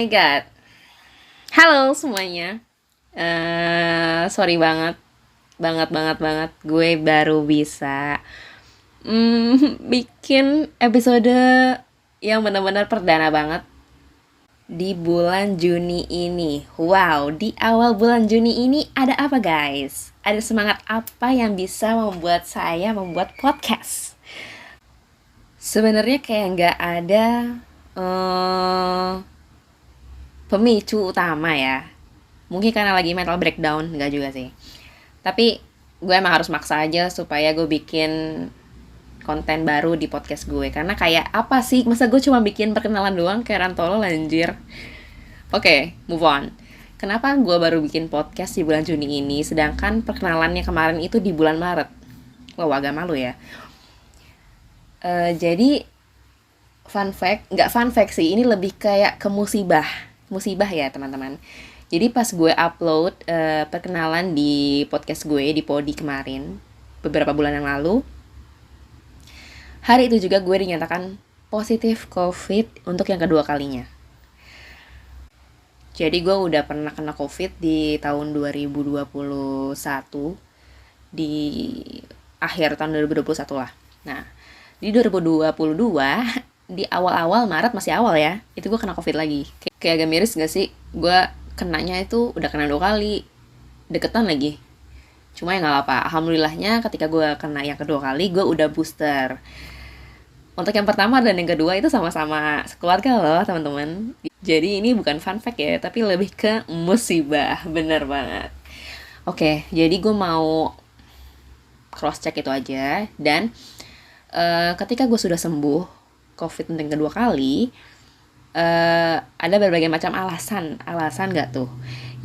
God. Halo semuanya. Sorry banget, banget. Gue baru bisa bikin episode yang benar-benar perdana banget di bulan Juni ini. Wow, di awal bulan Juni ini ada apa guys? Ada semangat apa yang bisa membuat saya membuat podcast? Sebenarnya kayak nggak ada eh, pemicu utama ya. Mungkin karena lagi mental breakdown, enggak juga sih. Tapi gue emang harus maksa aja supaya gue bikin konten baru di podcast gue. Karena kayak apa sih, masa gue cuma bikin perkenalan doang kayak rantolo anjir. Oke, move on. Kenapa gue baru bikin podcast di bulan Juni ini, sedangkan perkenalannya kemarin itu di bulan Maret? Wah, agak malu ya. Jadi fun fact, nggak fun fact sih, ini lebih kayak ke musibah ya teman-teman. Jadi pas gue upload perkenalan di podcast gue di Podi kemarin, beberapa bulan yang lalu, hari itu juga gue dinyatakan positif COVID untuk yang kedua kalinya. Jadi gue udah pernah kena COVID di tahun 2021, di akhir tahun 2021 lah. Nah, di 2022, di awal-awal Maret, masih awal ya, itu gue kena COVID lagi. Kayak agak miris gak sih? Gue kenanya itu udah kena 2 kali, deketan lagi. Cuma ya gak apa-apa, alhamdulillahnya ketika gue kena yang kedua kali, gue udah booster. Untuk yang pertama dan yang kedua itu sama-sama sekeluarga loh teman-teman. Jadi ini bukan fun fact ya, tapi lebih ke musibah, bener banget. Oke, jadi gue mau cross check itu aja. Dan ketika gue sudah sembuh COVID yang kedua kali, ada berbagai macam alasan gak tuh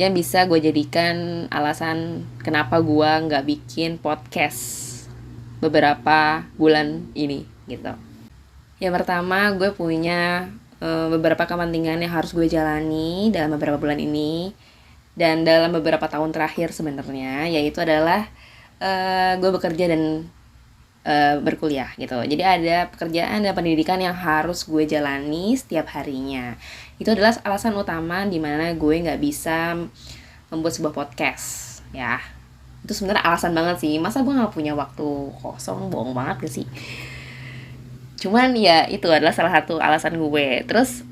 yang bisa gue jadikan alasan kenapa gue gak bikin podcast beberapa bulan ini gitu. Yang pertama, gue punya beberapa kepentingan yang harus gue jalani dalam beberapa bulan ini dan dalam beberapa tahun terakhir sebenarnya, yaitu adalah gue bekerja dan berkuliah gitu. Jadi ada pekerjaan dan pendidikan yang harus gue jalani setiap harinya. Itu adalah alasan utama dimana gue nggak bisa membuat sebuah podcast ya. Itu sebenarnya alasan banget sih. Masa gue nggak punya waktu kosong, bohong banget gak sih? Cuman ya itu adalah salah satu alasan gue. Terus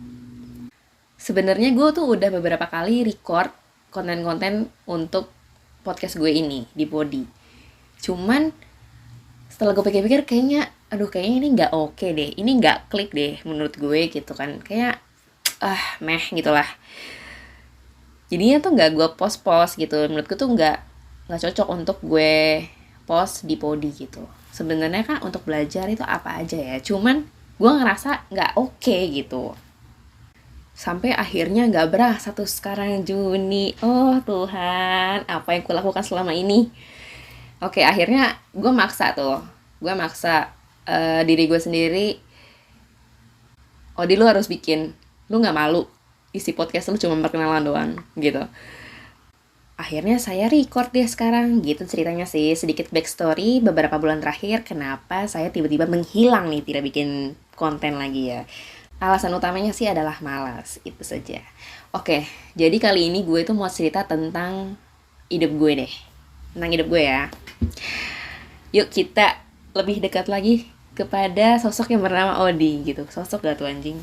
sebenarnya gue tuh udah beberapa kali record konten-konten untuk podcast gue ini di Podi. Cuman setelah gue pikir-pikir kayaknya kayaknya ini nggak oke deh, ini nggak klik deh menurut gue gitu kan, kayak meh gitulah. Jadinya tuh nggak gue post gitu, menurutku tuh nggak cocok untuk gue post di Podi gitu. Sebenarnya kan untuk belajar itu apa aja ya, cuman gue ngerasa nggak oke gitu. Sampai akhirnya nggak berasa tuh sekarang Juni. Oh Tuhan, apa yang kulakukan selama ini? Oke, akhirnya gue maksa diri gue sendiri. Oh, lu harus bikin, lu nggak malu isi podcast lu cuma perkenalan doang gitu. Akhirnya saya record deh sekarang, gitu ceritanya sih. Sedikit backstory, beberapa bulan terakhir kenapa saya tiba-tiba menghilang nih, tidak bikin konten lagi ya. Alasan utamanya sih adalah malas, itu saja. Oke, jadi kali ini gue tuh mau cerita tentang hidup gue deh. Tentang hidup gue ya. Yuk kita lebih dekat lagi kepada sosok yang bernama Odi gitu. Sosok gak tuh anjing?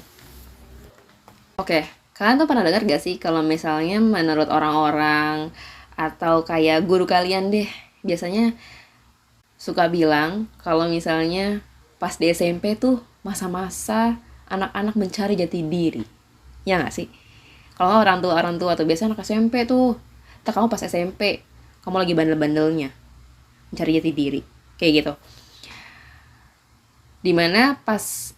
Oke, kalian tuh pernah dengar gak sih kalau misalnya menurut orang-orang atau kayak guru kalian deh, biasanya suka bilang kalau misalnya pas di SMP tuh masa-masa anak-anak mencari jati diri. Ya gak sih? Kalau orang tua tuh biasanya anak SMP tuh, kamu pas SMP, kamu lagi bandel-bandelnya mencari jati diri, kayak gitu. Dimana pas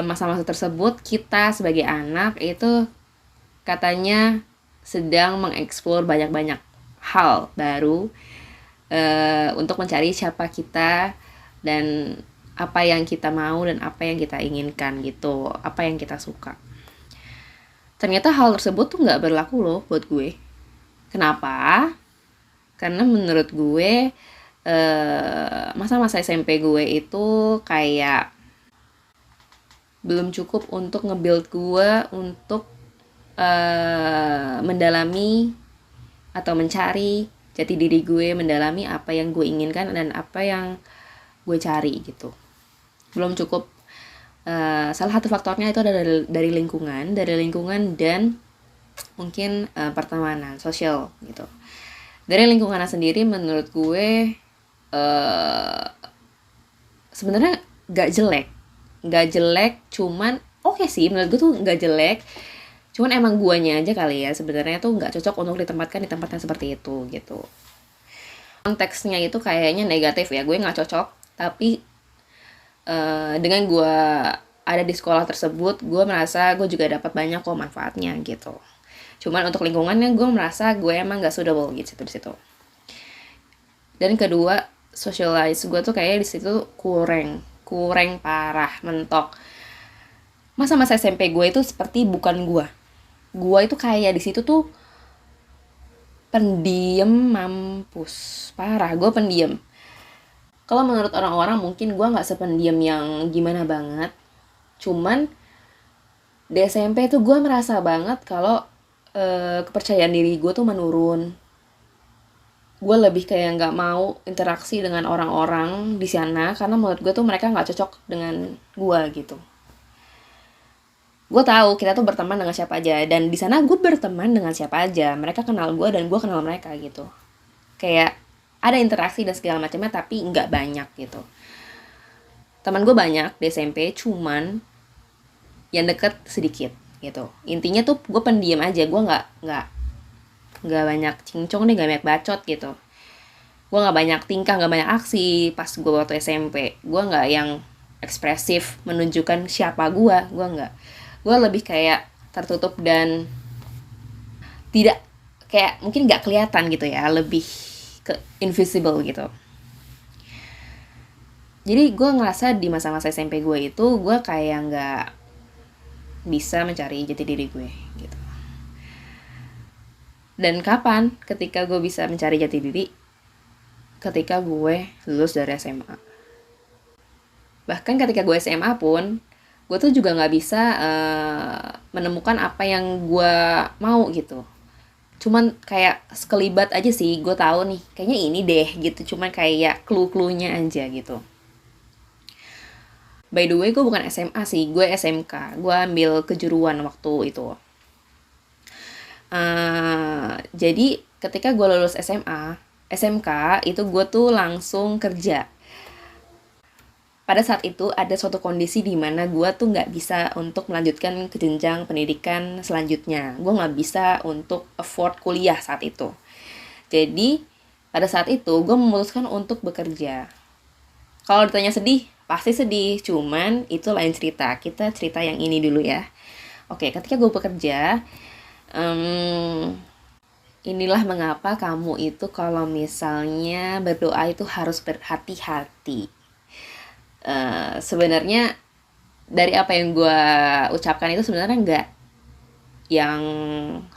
masa-masa tersebut kita sebagai anak itu katanya sedang mengeksplor banyak-banyak hal baru untuk mencari siapa kita dan apa yang kita mau dan apa yang kita inginkan gitu, apa yang kita suka. Ternyata hal tersebut tuh nggak berlaku loh buat gue. Kenapa? Karena menurut gue masa-masa SMP gue itu kayak belum cukup untuk nge-build gue untuk mendalami atau mencari jati diri gue, mendalami apa yang gue inginkan dan apa yang gue cari gitu. Belum cukup. Salah satu faktornya itu ada dari lingkungan dan mungkin pertemanan, sosial gitu. Dari lingkungan sendiri menurut gue sebenarnya nggak jelek, cuman oke sih, menurut gue tuh nggak jelek, cuman emang guanya aja kali ya sebenarnya tuh nggak cocok untuk ditempatkan di tempat yang seperti itu gitu. Konteksnya itu kayaknya negatif ya, gue nggak cocok, tapi dengan gue ada di sekolah tersebut, gue merasa gue juga dapat banyak kok manfaatnya gitu. Cuman untuk lingkungannya gue merasa gue emang gak suitable gitu di situ. Dan kedua, socialize gue tuh kayaknya di situ kurang parah, mentok. Masa-masa SMP gue itu seperti bukan gue. Gue itu kayak di situ tuh pendiam mampus, parah. Gue pendiam. Kalau menurut orang-orang mungkin gue nggak sependiam yang gimana banget. Cuman di SMP tuh gue merasa banget kalau kepercayaan diri gue tuh menurun. Gue lebih kayak nggak mau interaksi dengan orang-orang di sana karena menurut gue tuh mereka nggak cocok dengan gue gitu. Gue tahu kita tuh berteman dengan siapa aja, dan di sana gue berteman dengan siapa aja. Mereka kenal gue dan gue kenal mereka gitu. Kayak ada interaksi dan segala macamnya, tapi nggak banyak gitu. Teman gue banyak di SMP, cuman yang deket sedikit gitu. Intinya tuh gue pendiam aja, gue nggak banyak cincong nih, nggak banyak bacot gitu. Gue nggak banyak tingkah, nggak banyak aksi pas gue waktu SMP. Gue nggak yang ekspresif menunjukkan siapa gue nggak. Gue lebih kayak tertutup dan tidak, kayak mungkin nggak kelihatan gitu ya, lebih ke invisible gitu. Jadi gue ngerasa di masa-masa SMP gue itu gue kayak nggak bisa mencari jati diri gue gitu. Dan kapan ketika gue bisa mencari jati diri? Ketika gue lulus dari SMA. Bahkan ketika gue SMA pun, gue tuh juga nggak bisa menemukan apa yang gue mau gitu. Cuman kayak sekelibat aja sih, gue tahu nih kayaknya ini deh gitu. Cuman kayak clue-cluenya aja gitu. By the way, gue bukan SMA sih, gue SMK. Gue ambil kejuruan waktu itu. Jadi ketika gue lulus SMK itu gue tuh langsung kerja. Pada saat itu ada suatu kondisi di mana gue tuh nggak bisa untuk melanjutkan ke jenjang pendidikan selanjutnya. Gue nggak bisa untuk afford kuliah saat itu. Jadi pada saat itu gue memutuskan untuk bekerja. Kalau ditanya sedih, pasti sedih. Cuman itu lain cerita. Kita cerita yang ini dulu ya. Oke, ketika gue bekerja, inilah mengapa kamu itu kalau misalnya berdoa itu harus berhati-hati. Sebenarnya dari apa yang gue ucapkan itu sebenarnya nggak yang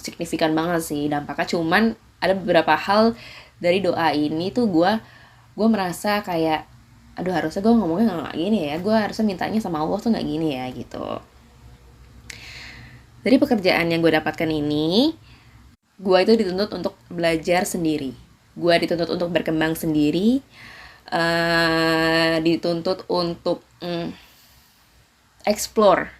signifikan banget sih dampaknya. Cuman ada beberapa hal dari doa ini tuh gue merasa kayak, aduh harusnya gue ngomongnya nggak gini ya, gue harusnya mintanya sama Allah tuh nggak gini ya gitu. Dari pekerjaan yang gue dapatkan ini, gue itu dituntut untuk belajar sendiri. Gue dituntut untuk berkembang sendiri. Dituntut untuk explore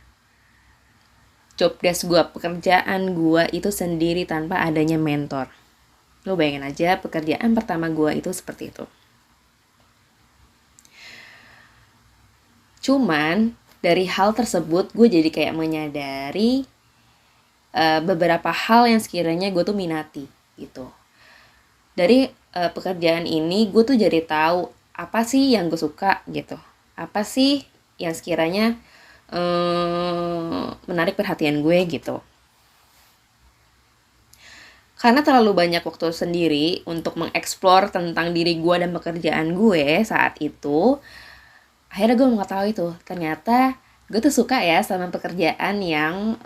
job desk gue, pekerjaan gue itu sendiri tanpa adanya mentor. Lo bayangin aja pekerjaan pertama gue itu seperti itu. Cuman dari hal tersebut gue jadi kayak menyadari beberapa hal yang sekiranya gue tuh minati gitu. Dari pekerjaan ini gue tuh jadi tahu apa sih yang gue suka gitu, apa sih yang sekiranya menarik perhatian gue gitu. Karena terlalu banyak waktu sendiri untuk mengeksplor tentang diri gue dan pekerjaan gue saat itu, akhirnya gue mengetahui itu ternyata gue tuh suka ya sama pekerjaan yang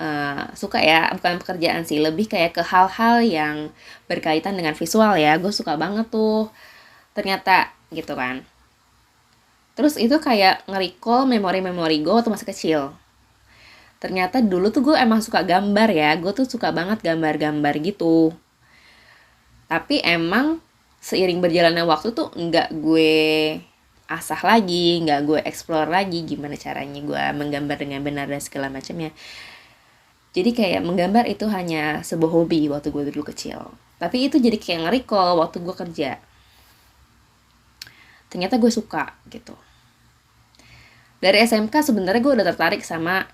suka ya, bukan pekerjaan sih, lebih kayak ke hal-hal yang berkaitan dengan visual ya. Gue suka banget tuh ternyata gitu kan. Terus itu kayak nge-recall memori-memori gue waktu masih kecil. ternyata dulu tuh gue emang suka gambar ya, gue tuh suka banget gambar-gambar gitu. Tapi emang seiring berjalannya waktu tuh nggak gue asah lagi, nggak gue explore lagi gimana caranya gue menggambar dengan benar dan segala macamnya. Jadi kayak menggambar itu hanya sebuah hobi waktu gue dulu kecil. Tapi itu jadi kayak nge-recall waktu gue kerja. Ternyata gue suka gitu. Dari SMK sebenarnya gue udah tertarik sama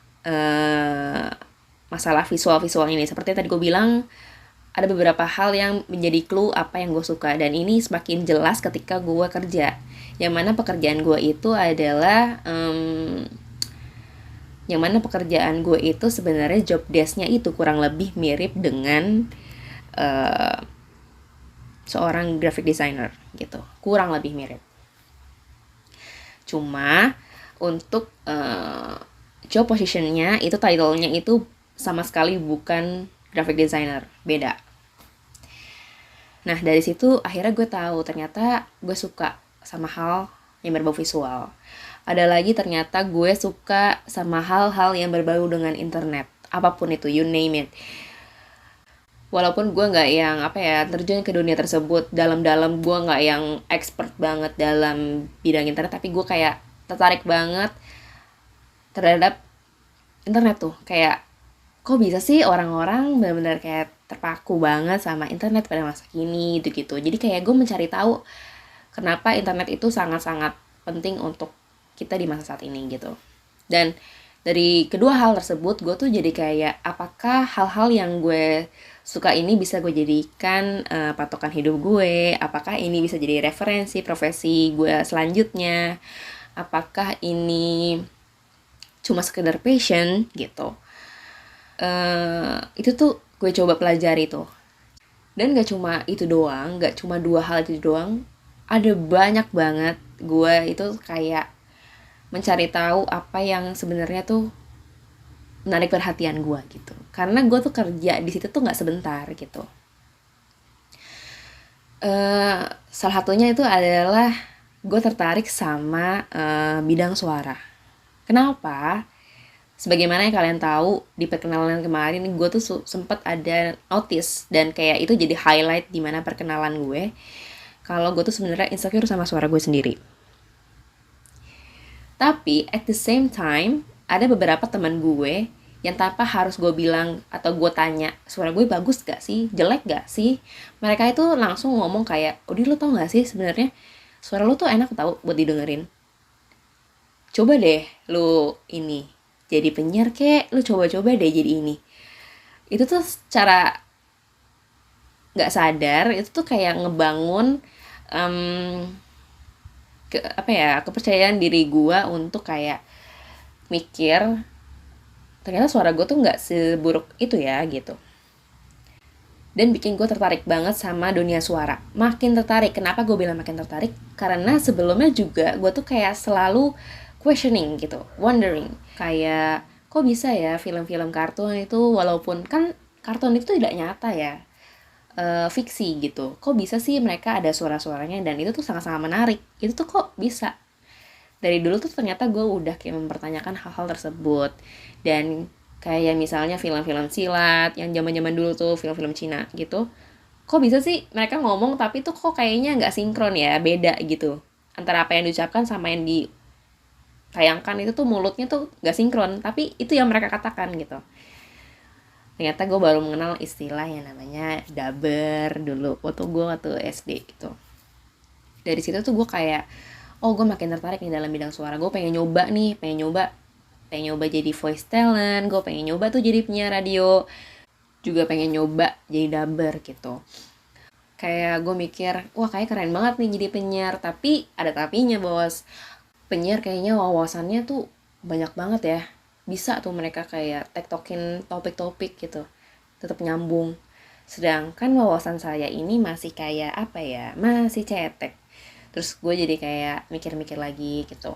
masalah visual-visual ini. Seperti tadi gue bilang, ada beberapa hal yang menjadi clue apa yang gue suka. Dan ini semakin jelas ketika gue kerja. Yang mana pekerjaan gue itu adalah sebenarnya job desk-nya itu kurang lebih mirip dengan seorang graphic designer gitu, kurang lebih mirip. Cuma untuk job position-nya itu, title-nya itu sama sekali bukan graphic designer, beda. Nah dari situ akhirnya gue tahu ternyata gue suka sama hal yang berbau visual. Ada lagi ternyata gue suka sama hal-hal yang berbau dengan internet, apapun itu, you name it. Walaupun gue nggak yang terjun ke dunia tersebut dalam-dalam, gue nggak yang expert banget dalam bidang internet, tapi gue kayak tertarik banget terhadap internet tuh. Kayak kok bisa sih orang-orang benar-benar kayak terpaku banget sama internet pada masa kini gitu. Jadi kayak gue mencari tahu kenapa internet itu sangat-sangat penting untuk kita di masa saat ini gitu. Dan dari kedua hal tersebut gue tuh jadi kayak apakah hal-hal yang gue suka ini bisa gue jadikan patokan hidup gue, apakah ini bisa jadi referensi profesi gue selanjutnya, apakah ini cuma sekedar passion gitu. Itu tuh gue coba pelajari tuh. Dan gak cuma itu doang, gak cuma dua hal itu doang, ada banyak banget gue itu kayak mencari tahu apa yang sebenarnya tuh menarik perhatian gue gitu. Karena gue tuh kerja di situ tuh nggak sebentar gitu. Salah satunya itu adalah gue tertarik sama bidang suara. Kenapa? Sebagaimana yang kalian tahu di perkenalan kemarin, gue tuh sempat ada notice dan kayak itu jadi highlight di mana perkenalan gue. Kalau gue tuh sebenarnya insecure sama suara gue sendiri. Tapi at the same time ada beberapa teman gue yang tanpa harus gue bilang atau gue tanya suara gue bagus gak sih, jelek gak sih, mereka itu langsung ngomong kayak, Odi lo tau gak sih sebenarnya suara lo tuh enak tau buat didengerin. Coba deh lo ini jadi penyiar kek, lo coba-coba deh jadi ini. Itu tuh secara gak sadar itu tuh kayak ngebangun kepercayaan diri gue untuk kayak mikir ternyata suara gue tuh nggak seburuk itu ya gitu. Dan bikin gue tertarik banget sama dunia suara. Makin tertarik. Kenapa gue bilang makin tertarik? Karena sebelumnya juga gue tuh kayak selalu questioning gitu, wondering kayak kok bisa ya film-film kartun itu, walaupun kan kartun itu tidak nyata ya, fiksi gitu, kok bisa sih mereka ada suara-suaranya dan itu tuh sangat-sangat menarik. Itu tuh kok bisa. Dari dulu tuh ternyata gue udah kayak mempertanyakan hal-hal tersebut. Dan kayak misalnya film-film silat yang zaman-zaman dulu tuh, film-film Cina gitu, kok bisa sih mereka ngomong tapi tuh kok kayaknya nggak sinkron ya, beda gitu antara apa yang diucapkan sama yang ditayangkan. Itu tuh mulutnya tuh nggak sinkron, tapi itu yang mereka katakan gitu. Ternyata gue baru mengenal istilah yang namanya dubber dulu waktu SD gitu. Dari situ tuh gue kayak, oh gue makin tertarik nih dalam bidang suara. Gue pengen nyoba jadi voice talent, gue pengen nyoba tuh jadi penyiar radio, juga pengen nyoba jadi dubber gitu. Kayak gue mikir, wah kayak keren banget nih jadi penyiar, tapi ada tapinya bos. Penyiar kayaknya wawasannya tuh banyak banget ya, bisa tuh mereka kayak tektokin topik-topik gitu, tetap nyambung. Sedangkan wawasan saya ini masih kayak masih cetek. Terus gue jadi kayak mikir-mikir lagi gitu.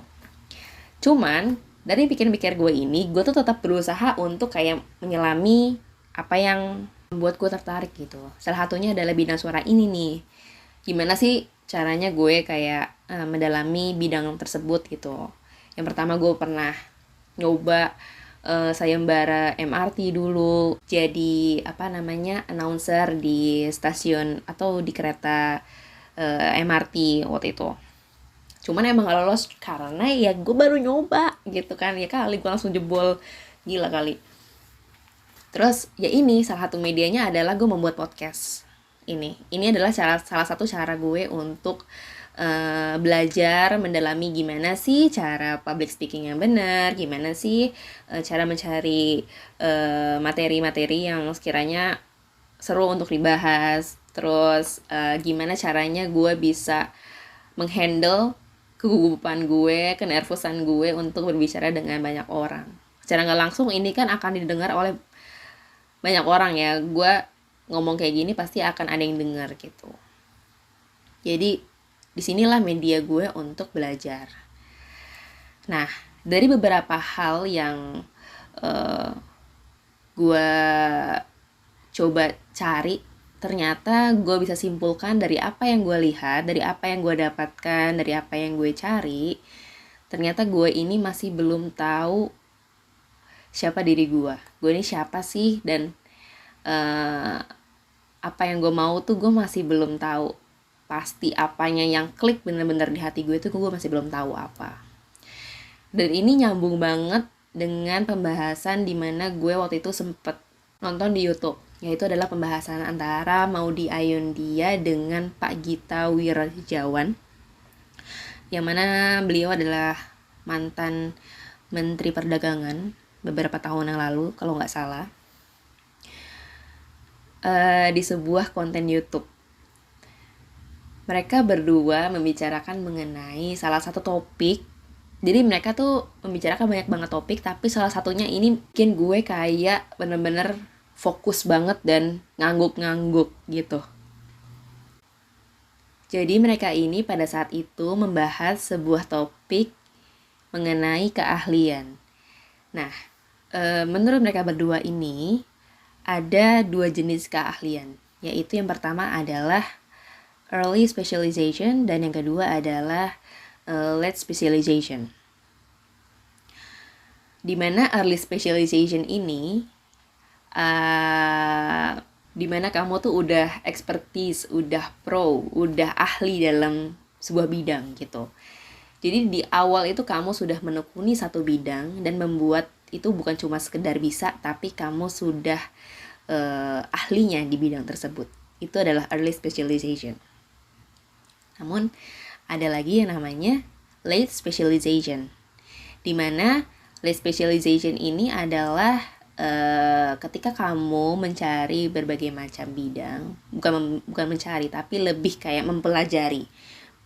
Cuman dari pikir-pikir gue ini, gue tuh tetap berusaha untuk kayak menyelami apa yang membuat gue tertarik gitu. Salah satunya adalah bidang suara ini nih. Gimana sih caranya gue kayak mendalami bidang tersebut gitu. Yang pertama gue pernah nyoba sayembara MRT dulu, jadi announcer di stasiun atau di kereta MRT waktu itu. Cuman emang gak lolos karena ya gue baru nyoba gitu kan, ya kali gue langsung jebol, gila kali. Terus ya ini salah satu medianya adalah gue membuat podcast ini adalah salah satu cara gue untuk belajar mendalami gimana sih cara public speaking yang benar, gimana sih cara mencari materi-materi yang sekiranya seru untuk dibahas, terus gimana caranya gue bisa menghandle kegugupan gue, kenervosan gue untuk berbicara dengan banyak orang. Secara nggak langsung ini kan akan didengar oleh banyak orang ya, gue ngomong kayak gini pasti akan ada yang dengar gitu. Jadi disinilah media gue untuk belajar. Nah, dari beberapa hal yang gue coba cari, ternyata gue bisa simpulkan dari apa yang gue lihat, dari apa yang gue dapatkan, dari apa yang gue cari, ternyata gue ini masih belum tahu siapa diri gue ini siapa sih, dan apa yang gue mau tuh gue masih belum tahu pasti. Apanya yang klik bener-bener di hati gue tuh gue masih belum tahu apa. Dan ini nyambung banget dengan pembahasan dimana gue waktu itu sempet nonton di YouTube, yaitu adalah pembahasan antara Maudy Ayunda dengan Pak Gita Wirjawan, yang mana beliau adalah mantan Menteri Perdagangan beberapa tahun yang lalu kalau nggak salah, di sebuah konten YouTube. Mereka berdua membicarakan mengenai salah satu topik. Jadi mereka tuh membicarakan banyak banget topik, tapi salah satunya ini bikin gue kayak bener-bener fokus banget dan ngangguk-ngangguk gitu. Jadi mereka ini pada saat itu membahas sebuah topik mengenai keahlian. Nah, menurut mereka berdua ini ada 2 jenis keahlian, yaitu yang pertama adalah early specialization dan yang kedua adalah late specialization. Dimana early specialization ini dimana kamu tuh udah expertise, udah pro, udah ahli dalam sebuah bidang gitu. Jadi di awal itu kamu sudah menekuni satu bidang dan membuat itu bukan cuma sekedar bisa, tapi kamu sudah ahlinya di bidang tersebut. Itu adalah early specialization. Namun ada lagi yang namanya late specialization, dimana late specialization ini adalah ketika kamu mencari berbagai macam bidang, bukan mencari tapi lebih kayak mempelajari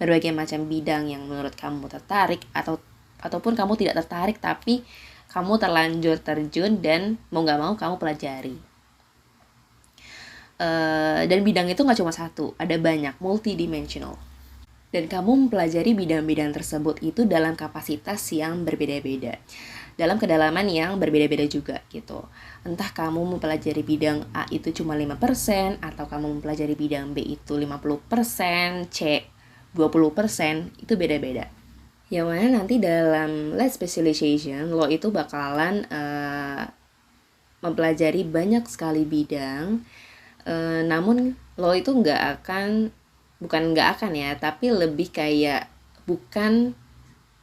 berbagai macam bidang yang menurut kamu tertarik ataupun kamu tidak tertarik tapi kamu terlanjur terjun dan mau gak mau kamu pelajari. Dan bidang itu gak cuma satu, ada banyak, multidimensional. Dan kamu mempelajari bidang-bidang tersebut itu dalam kapasitas yang berbeda-beda, dalam kedalaman yang berbeda-beda juga gitu. Entah kamu mempelajari bidang A itu cuma 5%, atau kamu mempelajari bidang B itu 50%, C 20%, itu beda-beda. Yang mana nanti dalam late specialization lo itu bakalan mempelajari banyak sekali bidang, namun lo itu bukan nggak akan ya, tapi lebih kayak bukan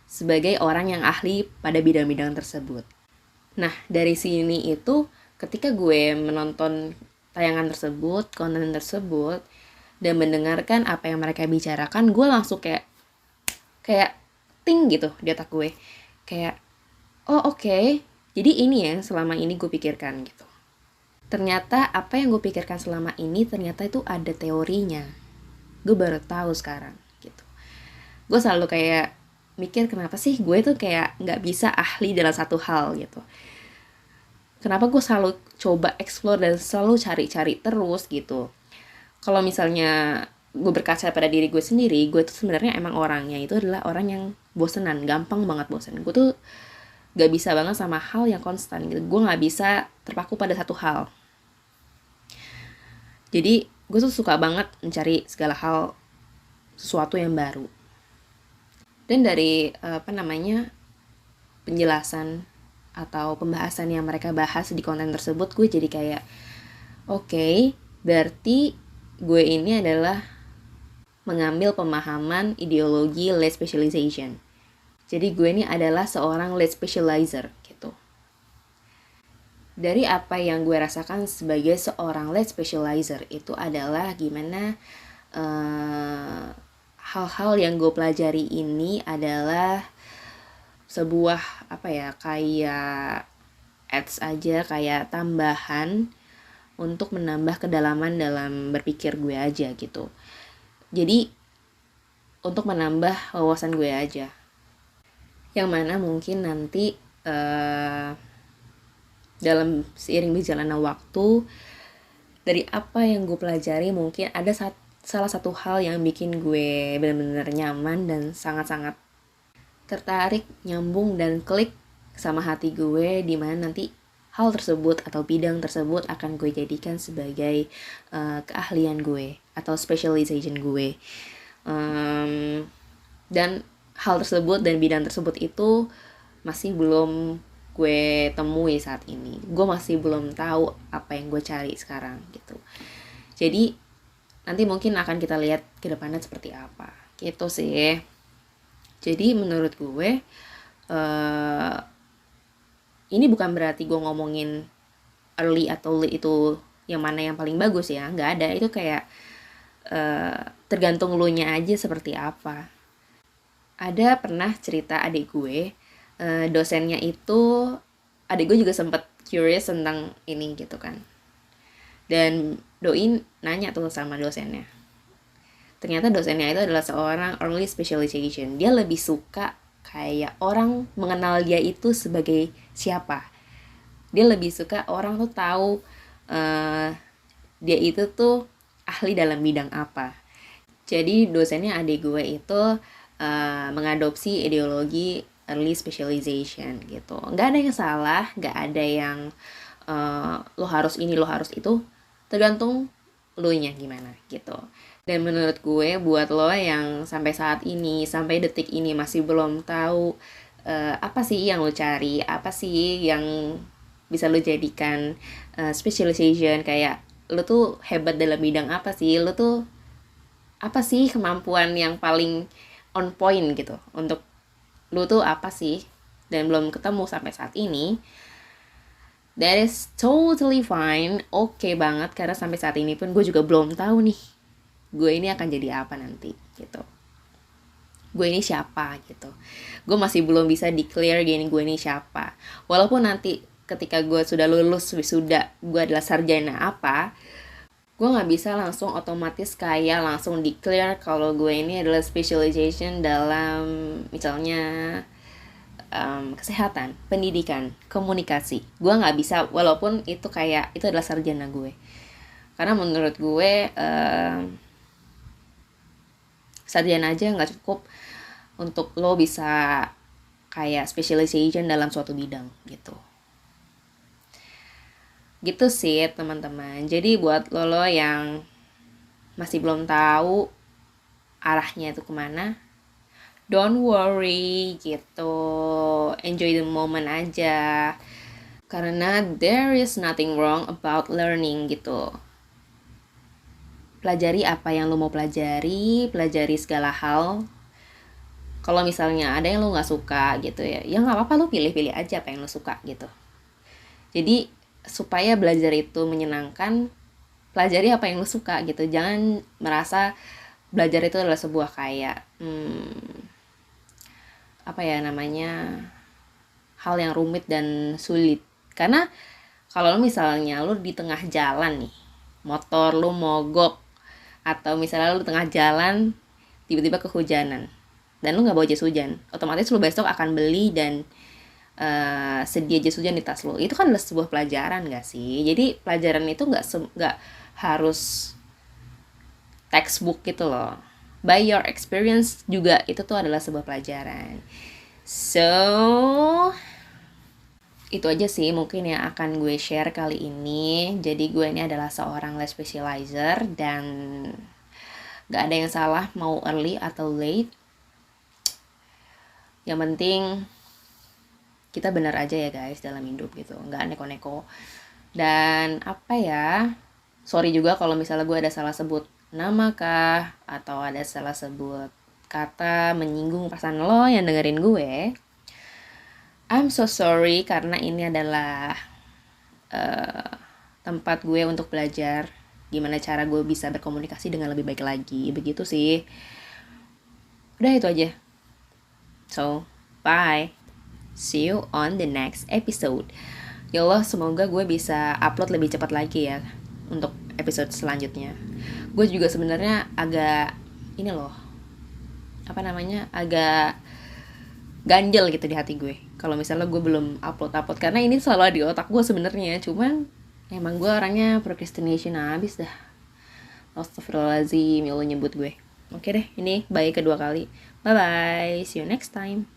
sebagai orang yang ahli pada bidang-bidang tersebut. Nah, dari sini itu ketika gue menonton tayangan tersebut, konten tersebut, dan mendengarkan apa yang mereka bicarakan, gue langsung kayak ting gitu di otak gue. Kayak, oh oke, jadi ini ya selama ini gue pikirkan gitu. Ternyata apa yang gue pikirkan selama ini ternyata itu ada teorinya. Gue baru tahu sekarang gitu. Gue selalu kayak mikir kenapa sih gue tuh kayak gak bisa ahli dalam satu hal gitu. Kenapa gue selalu coba explore dan selalu cari-cari terus gitu. Kalau misalnya gue berkaca pada diri gue sendiri, gue tuh sebenarnya emang orangnya itu adalah orang yang bosenan, gampang banget bosen. Gue tuh gak bisa banget sama hal yang konstan gitu. Gue gak bisa terpaku pada satu hal. Jadi gue tuh suka banget mencari segala hal, sesuatu yang baru. Dan dari penjelasan atau pembahasan yang mereka bahas di konten tersebut, gue jadi kayak oke, berarti gue ini adalah mengambil pemahaman ideologi late specialization. Jadi gue ini adalah seorang late specializer gitu. Dari apa yang gue rasakan sebagai seorang late specializer itu adalah gimana hal-hal yang gue pelajari ini adalah sebuah kayak ads aja, kayak tambahan untuk menambah kedalaman dalam berpikir gue aja gitu. Jadi untuk menambah wawasan gue aja, yang mana mungkin nanti dalam seiring berjalannya waktu, dari apa yang gue pelajari mungkin ada salah satu hal yang bikin gue benar-benar nyaman dan sangat-sangat tertarik, nyambung dan klik sama hati gue, dimana nanti hal tersebut atau bidang tersebut akan gue jadikan sebagai keahlian gue atau specialization gue. Dan hal tersebut dan bidang tersebut itu masih belum gue temui saat ini. Gue masih belum tahu apa yang gue cari sekarang gitu. Jadi nanti mungkin akan kita lihat ke depannya seperti apa gitu sih. Jadi menurut gue ini bukan berarti gue ngomongin early atau late itu yang mana yang paling bagus ya, nggak ada. Itu kayak tergantung lu nya aja seperti apa. Ada pernah cerita adik gue, dosennya itu, adik gue juga sempet curious tentang ini gitu kan, dan doi nanya tuh sama dosennya. Ternyata dosennya itu adalah seorang early specialization. Dia lebih suka kayak orang mengenal dia itu sebagai siapa. Dia lebih suka orang tuh tahu dia itu tuh ahli dalam bidang apa. Jadi dosennya adik gue itu mengadopsi ideologi early specialization gitu. Nggak ada yang salah, nggak ada yang lo harus ini, lo harus itu. Tergantung lo nya gimana gitu. Dan menurut gue buat lo yang sampai saat ini, sampai detik ini masih belum tahu apa sih yang lo cari, apa sih yang bisa lo jadikan specialization, kayak lo tuh hebat dalam bidang apa sih, lo tuh apa sih kemampuan yang paling on point gitu untuk lo tuh apa sih, dan belum ketemu sampai saat ini, that is totally fine, oke banget, karena sampai saat ini pun gue juga belum tahu nih gue ini akan jadi apa nanti gitu. Gue ini siapa gitu. Gue masih belum bisa declare gini gue ini siapa. Walaupun nanti ketika gue sudah lulus wisuda, gue adalah sarjana apa, gue gak bisa langsung otomatis kayak langsung declare kalau gue ini adalah specialization dalam misalnya kesehatan, pendidikan, komunikasi. Gue gak bisa, walaupun itu kayak itu adalah sarjana gue. Karena menurut gue sarjana aja nggak cukup untuk lo bisa kayak specialization dalam suatu bidang gitu sih teman-teman. Jadi buat lo yang masih belum tahu arahnya itu kemana, don't worry gitu, enjoy the moment aja, karena there is nothing wrong about learning gitu. Pelajari apa yang lo mau pelajari segala hal. Kalau misalnya ada yang lo nggak suka gitu ya nggak apa-apa, lo pilih-pilih aja apa yang lo suka gitu. Jadi supaya belajar itu menyenangkan, pelajari apa yang lo suka gitu. Jangan merasa belajar itu adalah sebuah kayak hal yang rumit dan sulit. Karena kalau misalnya lo di tengah jalan nih, motor lo mogok, atau misalnya lu tengah jalan tiba-tiba kehujanan dan lu nggak bawa jas hujan, otomatis lu besok akan beli dan sedia jas hujan di tas lu. Itu kan adalah sebuah pelajaran nggak sih? Jadi pelajaran itu nggak harus textbook gitu loh. By your experience juga itu tuh adalah sebuah pelajaran. So itu aja sih mungkin yang akan gue share kali ini. Jadi gue ini adalah seorang late specializer dan gak ada yang salah mau early atau late. Yang penting kita benar aja ya guys dalam hidup gitu, nggak neko-neko. Dan apa ya, sorry juga kalau misalnya gue ada salah sebut nama kah, atau ada salah sebut kata menyinggung perasaan lo yang dengerin gue. I'm so sorry, karena ini adalah tempat gue untuk belajar gimana cara gue bisa berkomunikasi dengan lebih baik lagi, begitu sih. Udah itu aja. So, bye. See you on the next episode. Ya Allah, semoga gue bisa upload lebih cepat lagi ya untuk episode selanjutnya. Gue juga sebenarnya agak ini loh, apa namanya, agak ganjel gitu di hati gue kalau misalnya gue belum upload karena ini selalu ada di otak gue sebenarnya, cuman emang gue orangnya procrastination abis dah. Astagfirullahaladzim, ya Allah nyebut gue. Oke deh, ini bye kedua kali. Bye bye, see you next time.